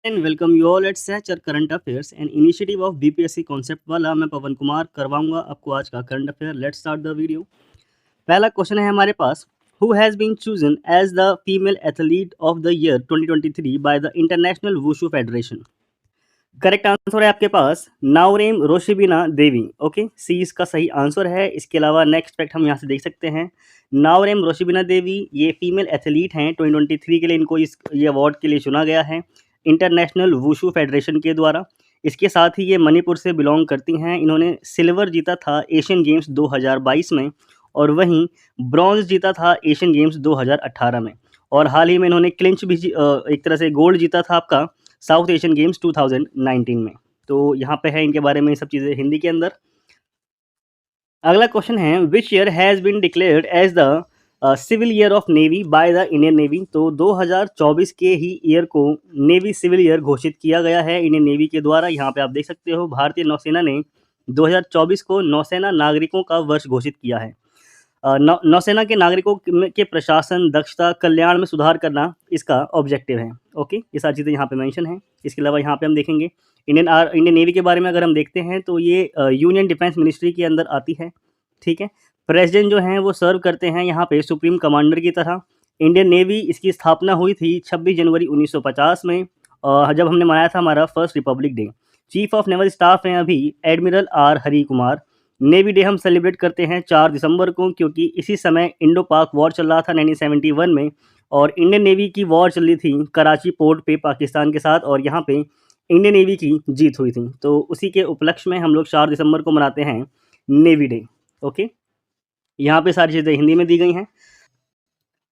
And welcome you all at सैचर current affairs and initiative of BPSC concept वाला मैं पवन कुमार करवाऊंगा आपको आज का current affair. Let's start the video. पहला क्वेश्चन है हमारे पास, who has been chosen as the female athlete of the year 2023 by the international wushu federation. Correct answer है आपके पास नाउरेम रोशिबिना देवी। ओके, सी इसका सही आंसर है। इसके अलावा नेक्स्ट फैक्ट हम यहाँ से देख सकते हैं, नाउरेम रोशिबिना देवी ये फीमेल एथलीट हैं। 2023 के लिए इनको ये अवार्ड के लिए चुना गया है इंटरनेशनल वुशु फेडरेशन के द्वारा। इसके साथ ही ये मणिपुर से बिलोंग करती हैं। इन्होंने सिल्वर जीता था एशियन गेम्स 2022 में और वहीं ब्रॉन्ज जीता था एशियन गेम्स 2018 में, और हाल ही में इन्होंने क्लिंच भी एक तरह से गोल्ड जीता था आपका साउथ एशियन गेम्स 2019 में। तो यहाँ पे है इनके बारे में सब चीज़ें हिंदी के अंदर। अगला क्वेश्चन है, which year has been declared as the civil year of navy by the Indian navy. तो 2024 के ही ईयर को नेवी सिविल ईयर घोषित किया गया है इंडियन नेवी के द्वारा। यहाँ पे आप देख सकते हो भारतीय नौसेना ने 2024 को नौसेना नागरिकों का वर्ष घोषित किया है। नौसेना के नागरिकों के प्रशासन, दक्षता, कल्याण में सुधार करना इसका ऑब्जेक्टिव है। ओके, ये सारी चीज़ें यहाँ पे मेंशन हैं। इसके अलावा यहाँ पे हम देखेंगे इंडियन नेवी के बारे में अगर हम देखते हैं तो ये यूनियन डिफेंस मिनिस्ट्री के अंदर आती है। ठीक है, प्रेसिडेंट जो हैं वो सर्व करते हैं यहाँ पे सुप्रीम कमांडर की तरह। इंडियन नेवी इसकी स्थापना हुई थी 26 जनवरी 1950 में, जब हमने मनाया था हमारा first Republic day. Chief of naval staff हैं अभी एडमिरल आर हरी कुमार। नेवी डे हम सेलिब्रेट करते हैं 4 दिसंबर को, क्योंकि इसी समय इंडो पाक वॉर चल रहा था 1971 में, और इंडियन नेवी की वॉर चल रही थी कराची पोर्ट पे पाकिस्तान के साथ, और यहाँ पे इंडियन नेवी की जीत हुई थी। तो उसी के उपलक्ष्य में हम लोग 4 दिसंबर को मनाते हैं नेवी डे। ओके, यहाँ पे सारी चीज़ें हिंदी में दी गई हैं।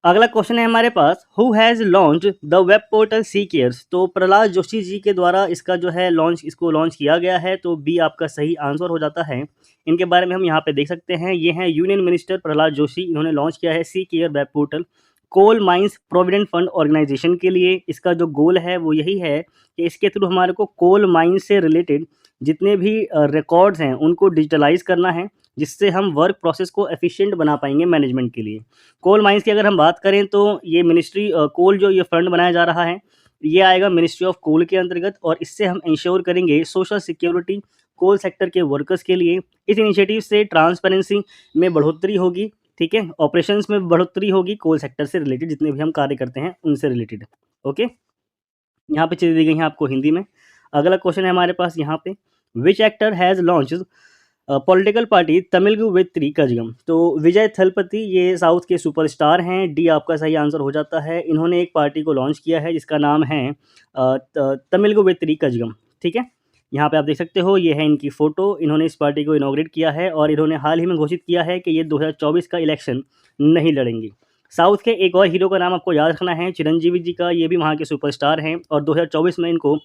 अगला क्वेश्चन है हमारे पास, who has launch the web portal C cares. तो प्रहलाद जोशी जी के द्वारा इसका जो है इसको लॉन्च किया गया है। तो बी आपका सही आंसर हो जाता है। इनके बारे में हम यहाँ पे देख सकते हैं, ये हैं यूनियन मिनिस्टर प्रहलाद जोशी। इन्होंने लॉन्च किया है C care web portal coal mines provident fund organisation के लिए। इसका जो गोल है वो यही है कि इसके थ्रू हमारे को कोल माइंस से रिलेटेड जितने भी रिकॉर्ड्स हैं उनको डिजिटलाइज करना है, जिससे हम वर्क प्रोसेस को एफिशिएंट बना पाएंगे मैनेजमेंट के लिए। कोल माइंस की अगर हम बात करें तो ये मिनिस्ट्री कोल जो ये फंड बनाया जा रहा है ये आएगा मिनिस्ट्री ऑफ कोल के अंतर्गत, और इससे हम इंश्योर करेंगे सोशल सिक्योरिटी कोल सेक्टर के वर्कर्स के लिए। इस इनिशिएटिव से ट्रांसपेरेंसी में बढ़ोतरी होगी। ठीक है, ऑपरेशंस में बढ़ोतरी होगी कोल सेक्टर से रिलेटेड जितने भी हम कार्य करते हैं उनसे रिलेटेड। ओके, यहाँ पे चीज़ें दी गई हैं आपको हिंदी में। अगला क्वेश्चन है हमारे पास यहाँ पे, which actor has launch political party Tamilaga विद 3 कजगम। तो विजय थलपति ये साउथ के सुपरस्टार हैं। डी आपका सही आंसर हो जाता है। इन्होंने एक पार्टी को लॉन्च किया है जिसका नाम है तमिलगु विद 3 कजगम। ठीक है, यहाँ पे आप देख सकते हो, ये है इनकी फ़ोटो। इन्होंने इस पार्टी को इनॉग्रेट किया है और इन्होंने हाल ही में घोषित किया है कि ये 2024 का इलेक्शन नहीं लड़ेंगे। साउथ के एक और हीरो का नाम आपको याद रखना है, चिरंजीवी जी का। ये भी वहाँ के सुपरस्टार हैं और 2024 में इनको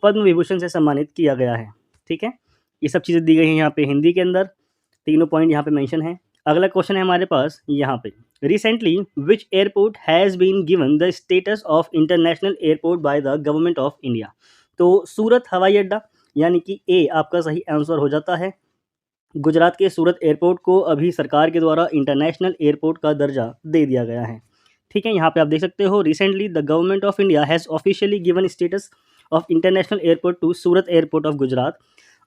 पद्म विभूषण से सम्मानित किया गया है। ठीक है, ये सब चीज़ें दी गई हैं यहाँ पे हिंदी के अंदर। तीनों पॉइंट यहाँ पे मेंशन है। अगला क्वेश्चन है हमारे पास यहाँ पे, recently which airport has been given the status of international airport by the government of India. तो सूरत हवाई अड्डा यानी कि ए आपका सही आंसर हो जाता है। गुजरात के सूरत एयरपोर्ट को अभी सरकार के द्वारा इंटरनेशनल एयरपोर्ट का दर्जा दे दिया गया है। ठीक है, यहाँ पे आप देख सकते हो, recently the government of India has officially given status of international airport to Surat airport of Gujarat,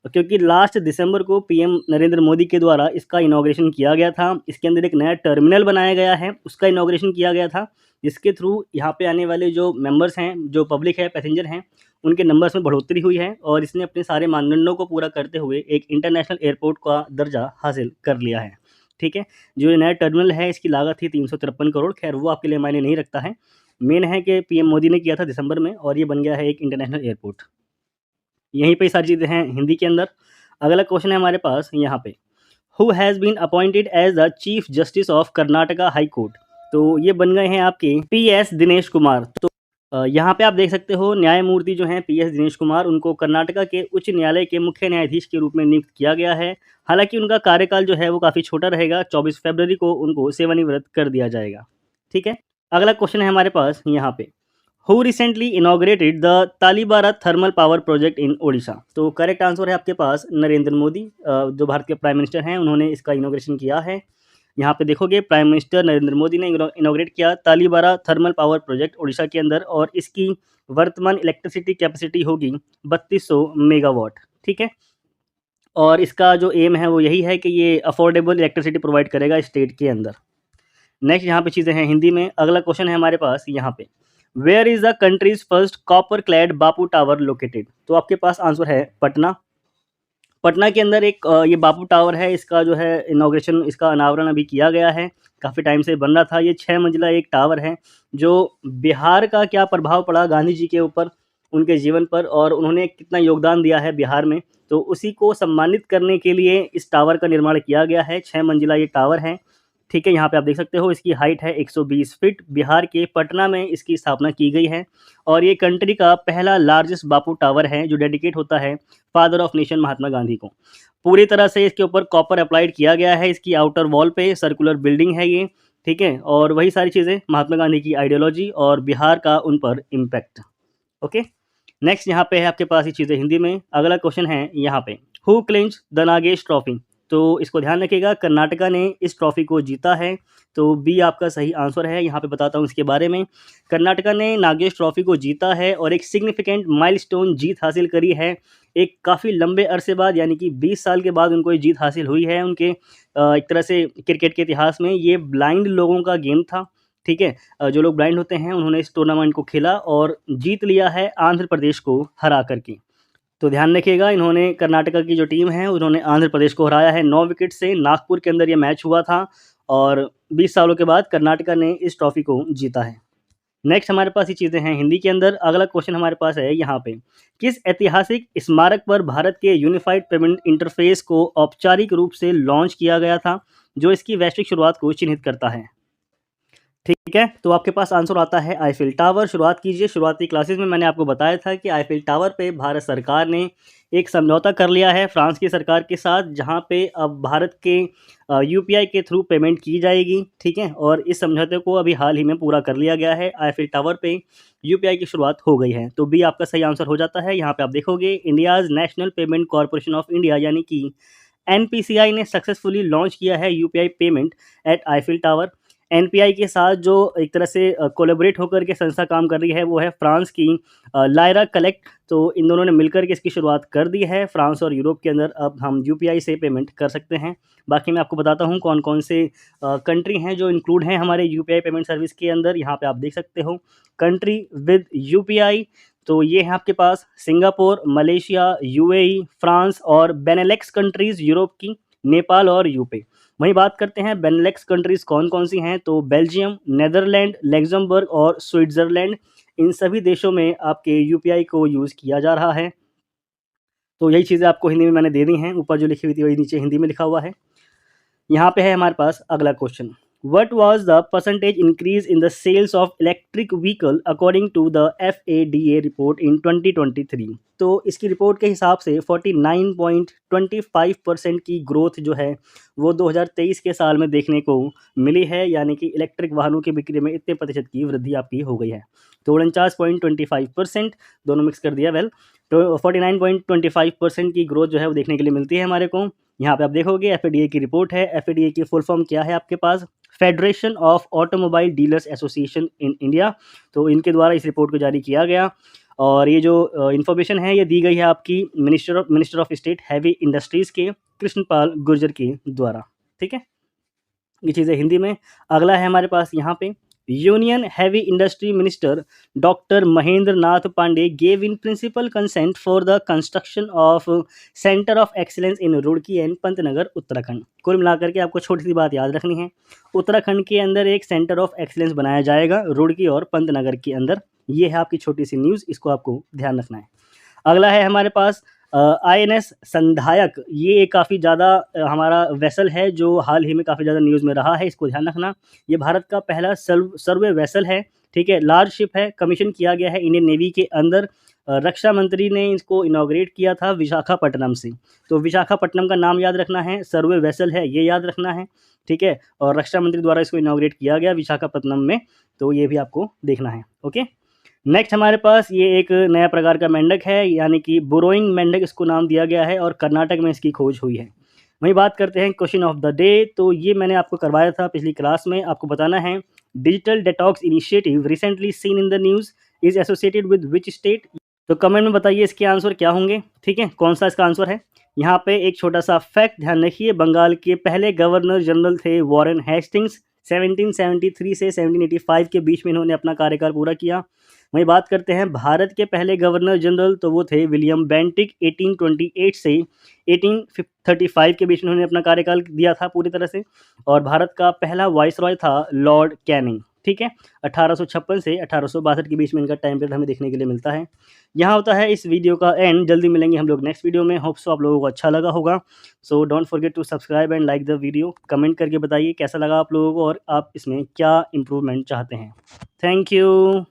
क्योंकि लास्ट दिसंबर को पीएम नरेंद्र मोदी के द्वारा इसका इनॉग्रेशन किया गया था। इसके अंदर एक नया टर्मिनल बनाया गया है, उसका इनॉग्रेशन किया गया था, जिसके थ्रू यहाँ पे आने वाले जो मेंबर्स हैं, जो पब्लिक है, पैसेंजर हैं, उनके नंबर्स में बढ़ोतरी हुई है और इसने अपने सारे मानदंडों को पूरा करते हुए एक इंटरनेशनल एयरपोर्ट का दर्जा हासिल कर लिया है। ठीक है, जो ये नया टर्मिनल है इसकी लागत थी 353 करोड़। खैर वो आपके लिए मायने नहीं रखता है, मेन है कि पीएम मोदी ने किया था दिसंबर में और ये बन गया है एक इंटरनेशनल एयरपोर्ट। यहीं पे सारी चीज़ें हैं हिंदी के अंदर। अगला क्वेश्चन है हमारे पास यहाँ पे, who has been appointed as the chief justice of Karnataka high court. तो ये बन गए हैं आपके पीएस दिनेश कुमार। तो यहाँ पे आप देख सकते हो, न्यायमूर्ति जो हैं पीएस दिनेश कुमार, उनको कर्नाटका के उच्च न्यायालय के मुख्य न्यायाधीश के रूप में नियुक्त किया गया है। हालांकि उनका कार्यकाल जो है वो काफ़ी छोटा रहेगा, 24 फरवरी को उनको सेवानिवृत्त कर दिया जाएगा। ठीक है, अगला क्वेश्चन है हमारे पास यहाँ पे, who recently inaugurated the Talabira thermal power project in Odisha. तो करेक्ट आंसर है आपके पास नरेंद्र मोदी, जो भारत के प्राइम मिनिस्टर हैं, उन्होंने इसका इनॉग्रेशन किया है। यहाँ पे देखोगे प्राइम मिनिस्टर नरेंद्र मोदी ने इनॉग्रेट किया तालीबारा थर्मल पावर प्रोजेक्ट ओडिशा के अंदर, और इसकी वर्तमान इलेक्ट्रिसिटी कैपेसिटी होगी 3200 मेगावाट। ठीक है, और इसका जो एम है वो यही है कि ये अफोर्डेबल इलेक्ट्रिसिटी प्रोवाइड करेगा स्टेट के अंदर। नेक्स्ट यहाँ पे चीज़ें हैं हिंदी में। अगला क्वेश्चन है हमारे पास यहाँ पे, where is the country's first copper clad Bapu tower located. तो आपके पास आंसर है पटना। पटना के अंदर एक ये बापू टावर है, इसका जो है इनॉग्रेशन, इसका अनावरण अभी किया गया है, काफ़ी टाइम से बन रहा था। ये 6 मंजिला एक टावर है जो बिहार का क्या प्रभाव पड़ा गांधी जी के ऊपर, उनके जीवन पर, और उन्होंने कितना योगदान दिया है बिहार में, तो उसी को सम्मानित करने के लिए इस टावर का निर्माण किया गया है। 6 मंजिला ये टावर है। ठीक है, यहाँ पे आप देख सकते हो इसकी हाइट है 120 फीट। बिहार के पटना में इसकी स्थापना की गई है और ये कंट्री का पहला लार्जेस्ट बापू टावर है जो डेडिकेट होता है father of nation Mahatma Gandhi को। पूरी तरह से इसके ऊपर कॉपर अप्लाइड किया गया है, इसकी आउटर वॉल पे सर्कुलर बिल्डिंग है ये। ठीक है, और वही सारी चीज़ें, महात्मा गांधी की आइडियोलॉजी और बिहार का उन पर इम्पैक्ट। ओके, नेक्स्ट यहाँ पे है आपके पास ये चीज़ें हिंदी में। अगला क्वेश्चन है यहाँ पे, who clinch the Nagesh trophy. तो इसको ध्यान रखिएगा, कर्नाटका ने इस ट्रॉफी को जीता है, तो बी आपका सही आंसर है। यहाँ पे बताता हूँ इसके बारे में। कर्नाटका ने नागेश ट्रॉफी को जीता है और एक सिग्निफिकेंट माइलस्टोन जीत हासिल करी है। एक काफ़ी लंबे अरसे बाद, यानी कि 20 साल के बाद उनको ये जीत हासिल हुई है उनके एक तरह से क्रिकेट के इतिहास में। ये ब्लाइंड लोगों का गेम था। ठीक है, जो लोग ब्लाइंड होते हैं उन्होंने इस टूर्नामेंट को खेला और जीत लिया है आंध्र प्रदेश को हरा करके। तो ध्यान रखिएगा, इन्होंने कर्नाटका की जो टीम है उन्होंने आंध्र प्रदेश को हराया है 9 विकेट से। नागपुर के अंदर ये मैच हुआ था और 20 सालों के बाद कर्नाटका ने इस ट्रॉफी को जीता है। नेक्स्ट हमारे पास ये चीज़ें हैं हिंदी के अंदर। अगला क्वेश्चन हमारे पास है यहाँ पे, किस ऐतिहासिक स्मारक पर भारत के यूनिफाइड पेमेंट इंटरफेस को औपचारिक रूप से लॉन्च किया गया था जो इसकी वैश्विक शुरुआत को चिन्हित करता है। ठीक है, तो आपके पास आंसर आता है आईफिल टावर। शुरुआत कीजिए। शुरुआती क्लासेस में मैंने आपको बताया था कि आईफिल टावर पे भारत सरकार ने एक समझौता कर लिया है फ्रांस की सरकार के साथ, जहां पे अब भारत के यूपीआई के थ्रू पेमेंट की जाएगी। ठीक है, और इस समझौते को अभी हाल ही में पूरा कर लिया गया है। आईफिल टावर पे यूपीआई की शुरुआत हो गई है, तो बी आपका सही आंसर हो जाता है। यहाँ पे आप देखोगे India's national payment corporation of India यानी कि एनपीसीआई ने सक्सेसफुली लॉन्च किया है UPI payment at Eiffel tower. NPI के साथ जो एक तरह से कोलैबोरेट होकर के संस्था काम कर रही है वो है फ्रांस की लायरा कलेक्ट। तो इन दोनों ने मिलकर के इसकी शुरुआत कर दी है। फ्रांस और यूरोप के अंदर अब हम यूपीआई से पेमेंट कर सकते हैं। बाकी मैं आपको बताता हूँ कौन कौन से कंट्री हैं जो इंक्लूड हैं हमारे यूपीआई पेमेंट सर्विस के अंदर। यहाँ पे आप देख सकते हो कंट्री विद यूपीआई, तो ये है आपके पास सिंगापुर, मलेशिया, यूएई, फ्रांस और बेनेलेक्स कंट्रीज़ यूरोप की, नेपाल और यूके। वहीं बात करते हैं बेनेलेक्स कंट्रीज़ कौन कौन सी हैं, तो बेल्जियम, नेदरलैंड, लग्जमबर्ग और स्विट्ज़रलैंड। इन सभी देशों में आपके यूपीआई को यूज़ किया जा रहा है। तो यही चीज़ें आपको हिंदी में मैंने दे दी हैं, ऊपर जो लिखी हुई थी वही नीचे हिंदी में लिखा हुआ है। यहाँ पे है हमारे पास अगला question, what was the percentage increase in the sales of electric vehicle according to the FADA report in 2023। तो इसकी रिपोर्ट के हिसाब से 49.25% की ग्रोथ जो है वो 2023 के साल में देखने को मिली है, यानी कि इलेक्ट्रिक वाहनों की बिक्री में इतने प्रतिशत की वृद्धि आपकी हो गई है। तो 49.25%, दोनों मिक्स कर दिया, वेल तो 49.25% की ग्रोथ जो है वो देखने के लिए मिलती है हमारे को। यहाँ पे आप देखोगे FADA की रिपोर्ट है। FADA की फुल फॉर्म क्या है आपके पास, federation of automobile dealers association in India. तो इनके द्वारा इस रिपोर्ट को जारी किया गया और ये जो इन्फॉर्मेशन है ये दी गई है आपकी minister of state heavy industries के कृष्णपाल गुर्जर के द्वारा। ठीक है, ये चीज़ें हिंदी में। अगला है हमारे पास यहाँ पे, union heavy industry minister doctor Mahendra Nath Pandey gave in principle consent for the construction of centre of excellence in Roorkee and Pantnagar Uttarakhand. कुल मिलाकर के आपको छोटी सी बात याद रखनी है, उत्तराखंड के अंदर एक सेंटर ऑफ एक्सीलेंस बनाया जाएगा रुड़की और पंतनगर के अंदर। ये है आपकी छोटी सी न्यूज़, इसको आपको ध्यान रखना है। अगला है हमारे पास INS संधायक। ये एक काफ़ी ज़्यादा हमारा वेसल है जो हाल ही में काफ़ी ज़्यादा न्यूज़ में रहा है, इसको ध्यान रखना। ये भारत का पहला सर्वे वेसल है। ठीक है, लार्ज शिप है, कमीशन किया गया है इंडियन नेवी के अंदर। रक्षा मंत्री ने इसको इनॉग्रेट किया था विशाखापट्टनम से। तो विशाखापट्टनम का नाम याद रखना है, सर्वे वेसल है ये याद रखना है। ठीक है, और रक्षा मंत्री द्वारा इसको इनॉग्रेट किया गया विशाखापट्टनम में, तो ये भी आपको देखना है। ओके, नेक्स्ट हमारे पास ये एक नया प्रकार का मेंढक है, यानी कि बोरोइंग मेंढक इसको नाम दिया गया है और कर्नाटक में इसकी खोज हुई है। वहीं बात करते हैं क्वेश्चन ऑफ द डे। तो ये मैंने आपको करवाया था पिछली क्लास में, आपको बताना है digital detox initiative recently seen in the news is associated with which state? तो कमेंट में बताइए इसके आंसर क्या होंगे, ठीक है, कौन सा इसका आंसर है। यहाँ पे एक छोटा सा फैक्ट ध्यान रखिए, बंगाल के पहले गवर्नर जनरल थे वॉरेन हेस्टिंग्स। 1773 से 1785 के बीच में इन्होंने अपना कार्यकाल पूरा किया। वहीं बात करते हैं भारत के पहले गवर्नर जनरल, तो वो थे विलियम बेंटिक। 1828 से 1835 के बीच में उन्होंने अपना कार्यकाल दिया था पूरी तरह से। और भारत का पहला वाइसरॉय था लॉर्ड कैनिंग, ठीक है। 1856 से 1862 के बीच में इनका टाइम पीरियड हमें देखने के लिए मिलता है। यहाँ होता है इस वीडियो का एंड। जल्दी मिलेंगे हम लोग नेक्स्ट वीडियो में। होप सो आप लोगों को अच्छा लगा होगा। So don't forget to subscribe and like the video. Comment करके बताइए कैसा लगा आप लोगों को और आप इसमें क्या इम्प्रूवमेंट चाहते हैं। Thank you.